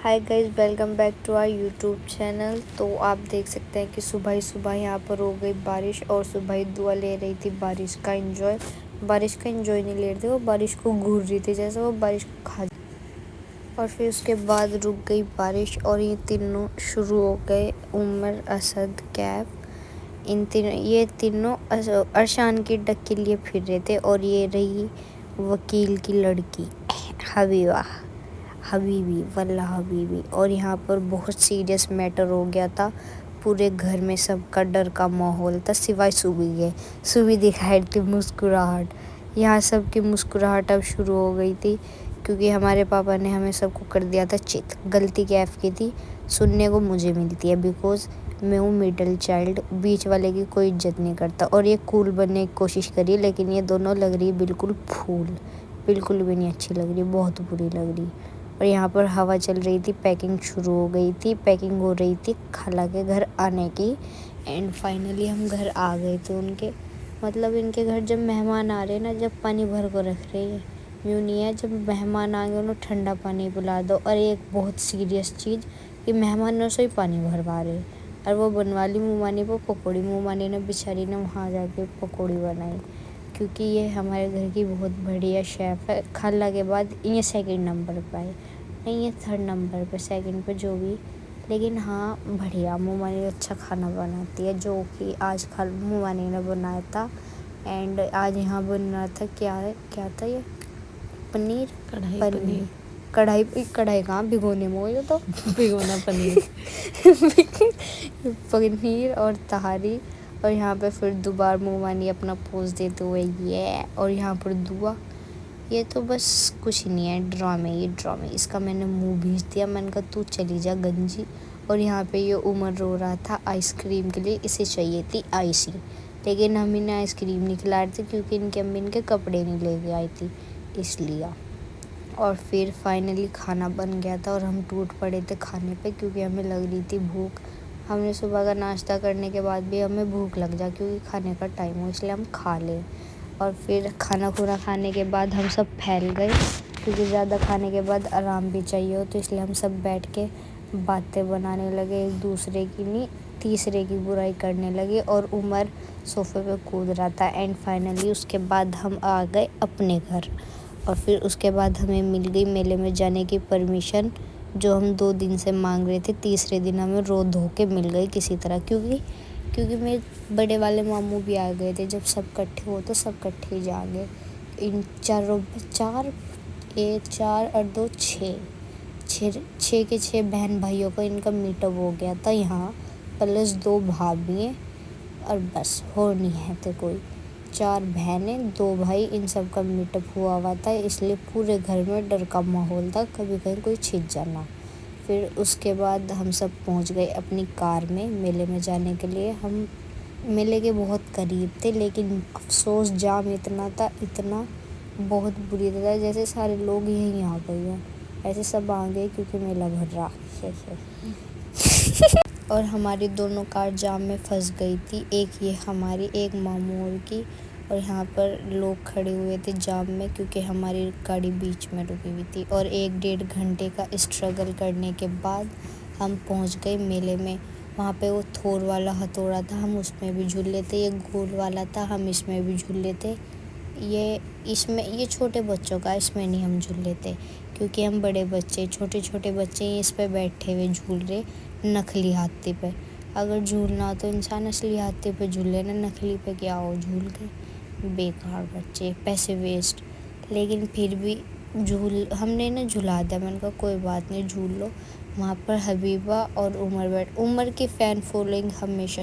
Hi guys, welcome back to our YouTube channel. तो आप देख सकते हैं कि सुबह ही सुबह यहाँ पर हो गई बारिश और सुबह ही दुआ ले रही थी बारिश का एंजॉय नहीं ले रही थी, वो बारिश को घूर रही थी जैसे वो बारिश को खा। और फिर उसके बाद रुक गई बारिश और ये तीनों शुरू हो गए। उमर, असद, कैफ, ये तीनों अरशान की डक के लिए फिर रहे थे। और ये रही वकील की लड़की हबीबी वल्ला हबीबी। और यहाँ पर बहुत सीरियस मैटर हो गया था, पूरे घर में सबका डर का माहौल था सिवाय सुबह दिखाई थी मुस्कुराहट। यहाँ सबकी मुस्कुराहट अब शुरू हो गई थी क्योंकि हमारे पापा ने हमें सबको कर दिया था चित। गलती कैफ की थी, सुनने को मुझे मिलती है बिकॉज मैं हूँ मिडिल चाइल्ड, बीच वाले की कोई इज्जत नहीं करता। और ये कूल बनने की कोशिश करी लेकिन ये दोनों लग रही बिल्कुल फूल, बिल्कुल भी नहीं अच्छी लग रही, बहुत बुरी लग रही। और यहाँ पर हवा चल रही थी, पैकिंग शुरू हो गई थी, पैकिंग हो रही थी खाला के घर आने की। एंड फाइनली हम घर आ गए थे उनके, मतलब इनके घर जब मेहमान आ रहे ना, जब पानी भर को रख रहे हैं, यूँ नहीं है जब मेहमान आ गए उन्हें ठंडा पानी पिला दो। और एक बहुत सीरियस चीज़ कि मेहमानों से ही पानी भरवा रहे। और वो बनवा ली मुमानी को पकौड़ी, मुमानी ने बेचारी ने वहाँ जाके पकौड़ी बनाई क्योंकि ये हमारे घर की बहुत बढ़िया शेफ़ है। खाला के बाद ये सेकंड नंबर पर है, नहीं ये थर्ड नंबर पे, सेकंड पे जो भी, लेकिन हाँ बढ़िया मुमानी अच्छा खाना बनाती है, जो कि आज मुमानी ने बनाया था। एंड आज यहाँ बन रहा था क्या था ये पनीर कढ़ाई कहाँ भिगोने में हो तो भिगोना पनीर पनीर और तहारी। और यहाँ पे फिर दोबारा मुमानी अपना पोज देते हुए ये, और यहाँ पर दुआ। ये तो बस कुछ ही नहीं है, ड्रामे। इसका मैंने मुंह भेज दिया, मैंने कहा तू चली जा गंजी। और यहाँ पे ये उमर रो रहा था आइसक्रीम के लिए, इसे चाहिए थी आइसी, लेकिन हम इन्हें आइसक्रीम नहीं खिला रहे थे क्योंकि इनकी अम्मी इनके कपड़े नहीं लेके आई थी इसलिए। और फिर फाइनली खाना बन गया था और हम टूट पड़े थे खाने पे क्योंकि हमें लग रही थी भूख। हमने सुबह का नाश्ता करने के बाद भी हमें भूख लग जा क्योंकि खाने का टाइम हो, इसलिए हम खा लें। और फिर खाना खाने के बाद हम सब फैल गए क्योंकि ज़्यादा खाने के बाद आराम भी चाहिए हो, तो इसलिए हम सब बैठ के बातें बनाने लगे, एक दूसरे की नहीं तीसरे की बुराई करने लगे। और उमर सोफ़े पे कूद रहा था। एंड फाइनली उसके बाद हम आ गए अपने घर। और फिर उसके बाद हमें मिल गई मेले में जाने की परमिशन, जो हम 2 दिन से मांग रहे थे। तीसरे दिन हमें रो धो के मिल गई किसी तरह, क्योंकि मेरे बड़े वाले मामू भी आ गए थे। जब सब इकट्ठे हो तो सब इकट्ठे ही जा गए। इन चार और 2 छः के 6 बहन भाइयों का इनका मीटअप हो गया था यहाँ, प्लस 2 भाभी हैं और बस हो नहीं है तो कोई 4 बहनें 2 भाई, इन सब का मीटअप हुआ था, इसलिए पूरे घर में डर का माहौल था, कभी कहीं कोई छिप जाना। फिर उसके बाद हम सब पहुंच गए अपनी कार में मेले में जाने के लिए। हम मेले के बहुत करीब थे लेकिन अफसोस जाम इतना बहुत बुरी तरह, जैसे सारे लोग यहीं आ गए हैं, ऐसे सब आ गए क्योंकि मेला भर रहा और हमारी दोनों कार जाम में फंस गई थी, एक ये हमारी, एक मामू और की। और यहाँ पर लोग खड़े हुए थे जाम में क्योंकि हमारी गाड़ी बीच में रुकी हुई थी। और 1-1.5 घंटे का स्ट्रगल करने के बाद हम पहुँच गए मेले में। वहाँ पे वो थोर वाला हथौड़ा था, हम उसमें भी झूल लेते, ये गोल वाला था, हम इसमें भी झूल लेते। ये छोटे बच्चों का, इसमें नहीं हम झूल लेते क्योंकि हम बड़े बच्चे, छोटे बच्चे इस पे बैठे हुए झूल रहे नकली हाथी पे। अगर झूलना हो तो इंसान असली हाथी पे झूल लेना, नकली पे क्या हो झूल के, बेकार बच्चे, पैसे वेस्ट। लेकिन फिर भी हमने ना झुला दिया, मैंने कहा कोई बात नहीं झूल लो। वहाँ पर हबीबा और उमर की फ़ैन फॉलोइंग हमेशा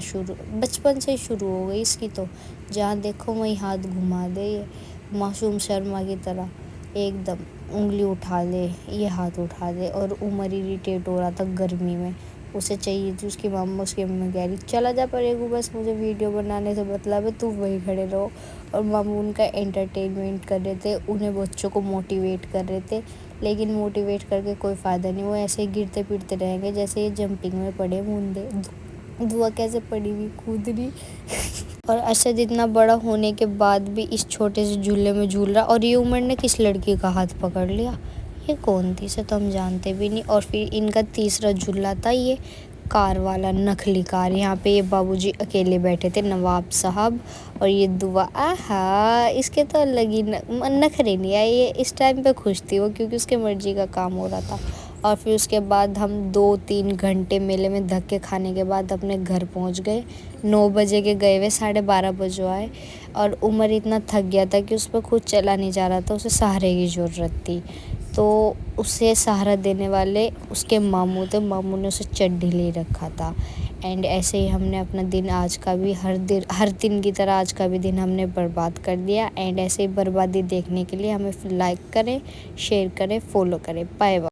बचपन से शुरू हो गई इसकी, तो जहाँ देखो वहीं हाथ घुमा दे, ये मासूम शर्मा की तरह एकदम उंगली उठा दे, ये हाथ उठा दे। और उमर इरिटेट हो रहा था गर्मी में, उसे चाहिए थी उसकी मामा, उसकी अम्मी कह रही चला जा परेगू, बस मुझे वीडियो बनाने से मतलब है, तू वहीं खड़े रहो। और मामू उनका एंटरटेनमेंट कर रहे थे, उन्हें बच्चों को मोटिवेट कर रहे थे, लेकिन मोटिवेट करके कोई फ़ायदा नहीं, वो ऐसे ही गिरते पिटते रहेंगे जैसे ये जंपिंग में पड़े मुंडे। दुआ कैसे पड़ी हुई कूद रही और असद इतना बड़ा होने के बाद भी इस छोटे से झूले में झूल रहा। और ये उमर ने किस लड़की का हाथ पकड़ लिया, ये कौन थी, इसे तो हम जानते भी नहीं। और फिर इनका तीसरा झूला था ये कार वाला, नकली कार। यहाँ पे ये बाबूजी अकेले बैठे थे, नवाब साहब। और ये दुआ, आहा, इसके तो अलग ही नखरे नहीं आए। ये इस टाइम पे खुश थी वो, क्योंकि उसके मर्जी का काम हो रहा था। और फिर उसके बाद हम 2-3 घंटे मेले में धक्के खाने के बाद अपने घर पहुंच गए। 9 बजे के गए हुए 12:30 बजे आए। और उमर इतना थक गया था कि उस पर खुद चला नहीं जा रहा था, उसे सहारे की ज़रूरत थी। तो उसे सहारा देने वाले उसके मामू थे, मामू ने उसे चड्डी ले रखा था। एंड ऐसे ही हमने अपना दिन आज का भी हर दिन की तरह आज का भी दिन हमने बर्बाद कर दिया। एंड ऐसे ही बर्बादी देखने के लिए हमें लाइक करें, शेयर करें, फॉलो करें। Bye bye.